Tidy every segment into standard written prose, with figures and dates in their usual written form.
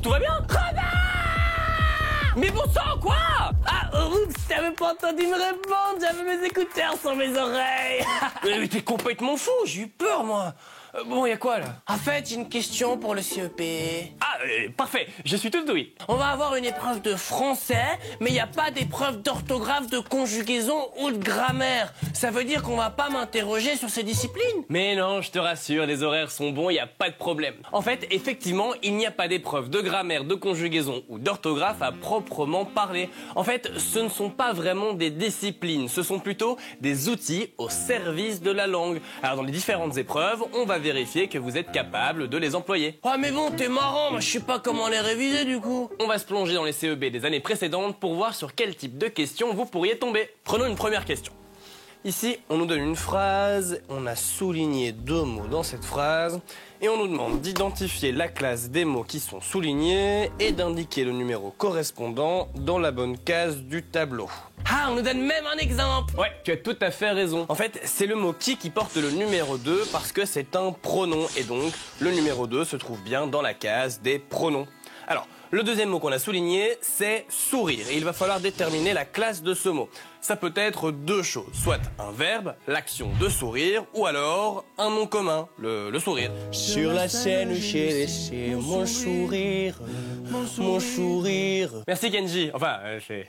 tout va bien? Mais bon sang, quoi? Ah, oups, j'avais pas entendu me répondre, j'avais mes écouteurs sur mes oreilles. Mais t'es complètement fou, j'ai eu peur, moi. Bon, y'a quoi, là? En fait, j'ai une question pour le CEP. Ah, parfait, je suis tout oui. On va avoir une épreuve de français, mais il n'y a pas d'épreuve d'orthographe, de conjugaison ou de grammaire. Ça veut dire qu'on va pas m'interroger sur ces disciplines? Mais non, je te rassure, les horaires sont bons, il n'y a pas de problème. En fait, effectivement, il n'y a pas d'épreuve de grammaire, de conjugaison ou d'orthographe à proprement parler. En fait, ce ne sont pas vraiment des disciplines, ce sont plutôt des outils au service de la langue. Alors, dans les différentes épreuves, on va vérifier que vous êtes capable de les employer. Ah mais bon, t'es marrant, moi je sais pas comment les réviser du coup. On va se plonger dans les CEB des années précédentes pour voir sur quel type de questions vous pourriez tomber. Prenons une première question. Ici, on nous donne une phrase, on a souligné 2 mots dans cette phrase, et on nous demande d'identifier la classe des mots qui sont soulignés et d'indiquer le numéro correspondant dans la bonne case du tableau. Ah, on nous donne même un exemple. Ouais, tu as tout à fait raison. En fait, c'est le mot qui porte le numéro 2 parce que c'est un pronom, et donc le numéro 2 se trouve bien dans la case des pronoms. Alors, le deuxième mot qu'on a souligné, c'est sourire. Et il va falloir déterminer la classe de ce mot. Ça peut être 2 choses, soit un verbe, l'action de sourire, ou alors un nom commun, le sourire. Sur la scène où j'ai laissé mon sourire, mon sourire. Merci Kenji, enfin,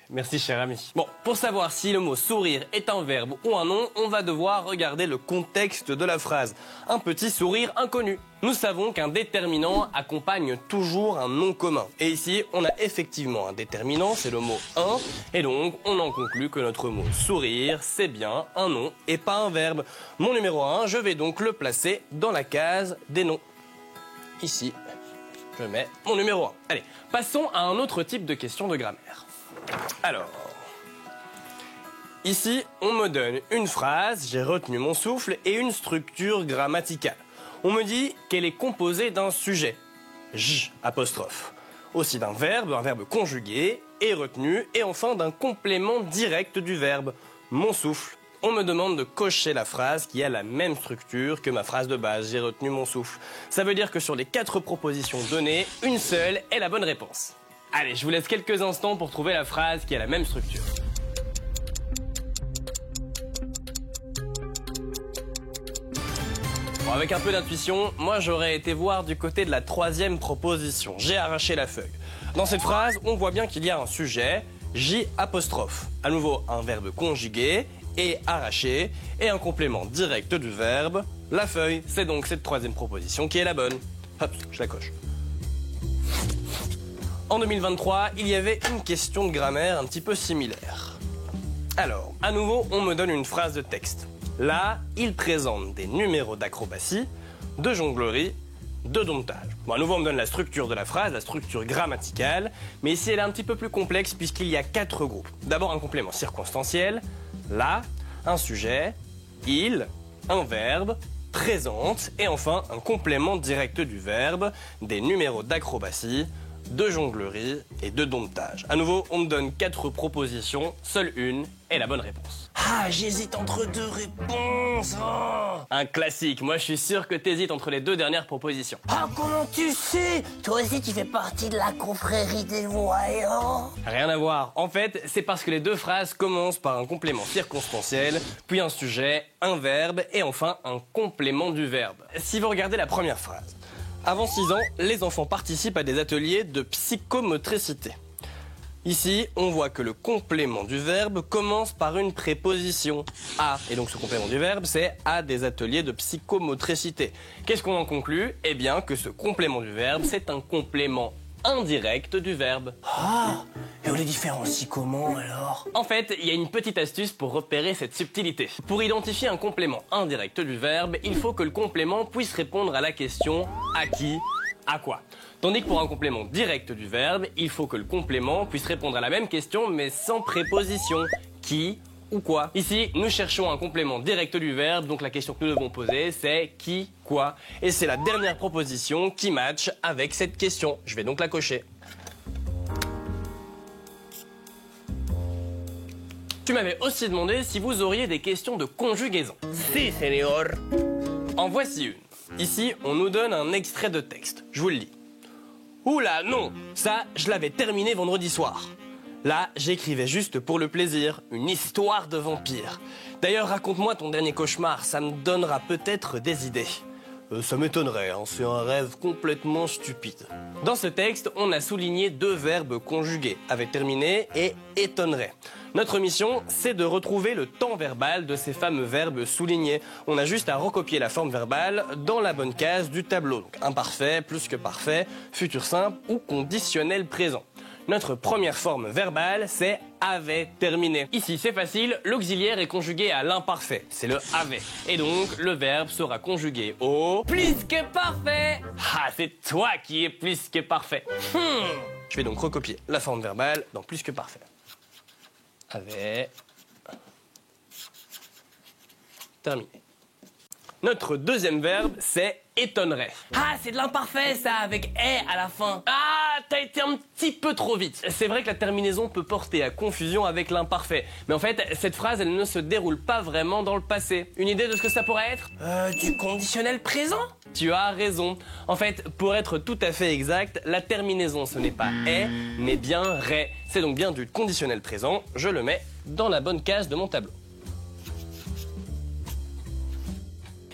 merci cher ami. Bon, pour savoir si le mot sourire est un verbe ou un nom, on va devoir regarder le contexte de la phrase. Un petit sourire inconnu. Nous savons qu'un déterminant accompagne toujours un nom commun. Et ici, on a effectivement un déterminant, c'est le mot un, et donc on en conclut que notre mot sourire, c'est bien un nom et pas un verbe. Mon numéro 1, je vais donc le placer dans la case des noms. Ici, je mets mon numéro 1. Allez, passons à un autre type de question de grammaire. Alors, ici, on me donne une phrase, j'ai retenu mon souffle, et une structure grammaticale. On me dit qu'elle est composée d'un sujet, j', apostrophe, aussi d'un verbe, un verbe conjugué, et retenu, et enfin d'un complément direct du verbe, mon souffle. On me demande de cocher la phrase qui a la même structure que ma phrase de base, j'ai retenu mon souffle. Ça veut dire que sur les 4 propositions données, une seule est la bonne réponse. Allez, je vous laisse quelques instants pour trouver la phrase qui a la même structure. Bon, avec un peu d'intuition, moi j'aurais été voir du côté de la 3e proposition. J'ai arraché la feuille. Dans cette phrase, on voit bien qu'il y a un sujet, J'. À nouveau, un verbe conjugué, et arraché, et un complément direct du verbe, la feuille. C'est donc cette 3e proposition qui est la bonne. Hop, je la coche. En 2023, il y avait une question de grammaire un petit peu similaire. Alors, à nouveau, on me donne une phrase de texte. Là, il présente des numéros d'acrobatie, de jonglerie, de domptage. Bon, à nouveau, on me donne la structure de la phrase, la structure grammaticale, mais ici, elle est un petit peu plus complexe puisqu'il y a 4 groupes. D'abord, un complément circonstanciel, là, un sujet, il, un verbe, présente, et enfin, un complément direct du verbe, des numéros d'acrobatie, de jonglerie et de domptage. À nouveau, on me donne 4 propositions, seule une est la bonne réponse. Ah, j'hésite entre 2 réponses. Oh. Un classique, moi je suis sûr que t'hésites entre les 2 dernières propositions. Ah, comment tu sais? Toi aussi tu fais partie de la confrérie des voyants. Rien à voir. En fait, c'est parce que les 2 phrases commencent par un complément circonstanciel, puis un sujet, un verbe et enfin un complément du verbe. Si vous regardez la première phrase, avant 6 ans, les enfants participent à des ateliers de psychomotricité. Ici, on voit que le complément du verbe commence par une préposition à. Et donc ce complément du verbe, c'est à des ateliers de psychomotricité. Qu'est-ce qu'on en conclut? Eh bien que ce complément du verbe, c'est un complément indirect du verbe. Ah, et on les différencie comment alors? En fait, il y a une petite astuce pour repérer cette subtilité. Pour identifier un complément indirect du verbe, il faut que le complément puisse répondre à la question à qui, à quoi. Tandis que pour un complément direct du verbe, il faut que le complément puisse répondre à la même question mais sans préposition. Qui ou quoi. Ici, nous cherchons un complément direct du verbe, donc la question que nous devons poser, c'est qui, quoi. Et c'est la dernière proposition qui matche avec cette question. Je vais donc la cocher. Tu m'avais aussi demandé si vous auriez des questions de conjugaison. Si, señor. En voici une. Ici, on nous donne un extrait de texte. Je vous le lis. Oula, non, ça, je l'avais terminé vendredi soir. Là, j'écrivais juste pour le plaisir, une histoire de vampire. D'ailleurs, raconte-moi ton dernier cauchemar, ça me donnera peut-être des idées. Ça m'étonnerait, hein, c'est un rêve complètement stupide. Dans ce texte, on a souligné 2 verbes conjugués, avec terminé et étonnerait. Notre mission, c'est de retrouver le temps verbal de ces fameux verbes soulignés. On a juste à recopier la forme verbale dans la bonne case du tableau. Donc imparfait, plus que parfait, futur simple ou conditionnel présent. Notre première forme verbale, c'est avait terminé. Ici, c'est facile, l'auxiliaire est conjugué à l'imparfait, c'est le avait. Et donc, le verbe sera conjugué au Plus que parfait. Ah, c'est toi qui es plus que parfait. Je vais donc recopier la forme verbale dans plus que parfait. Avait terminé. Notre deuxième verbe, c'est étonnerait. Ah, c'est de l'imparfait, ça, avec « est » à la fin. Ah, t'as été un petit peu trop vite. C'est vrai que la terminaison peut porter à confusion avec l'imparfait. Mais en fait, cette phrase, elle ne se déroule pas vraiment dans le passé. Une idée de ce que ça pourrait être ? Du conditionnel présent ? Tu as raison. En fait, pour être tout à fait exact, la terminaison, ce n'est pas « est », mais bien « rait ». C'est donc bien du conditionnel présent. Je le mets dans la bonne case de mon tableau.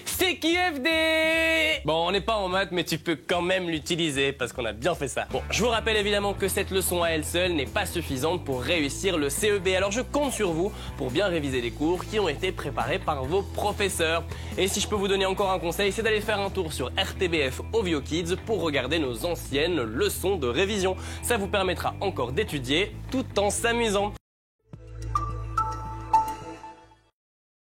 C'est QFD! Bon, on n'est pas en maths, mais tu peux quand même l'utiliser parce qu'on a bien fait ça. Bon, je vous rappelle évidemment que cette leçon à elle seule n'est pas suffisante pour réussir le CEB. Alors je compte sur vous pour bien réviser les cours qui ont été préparés par vos professeurs. Et si je peux vous donner encore un conseil, c'est d'aller faire un tour sur RTBF Ovio Kids pour regarder nos anciennes leçons de révision. Ça vous permettra encore d'étudier tout en s'amusant.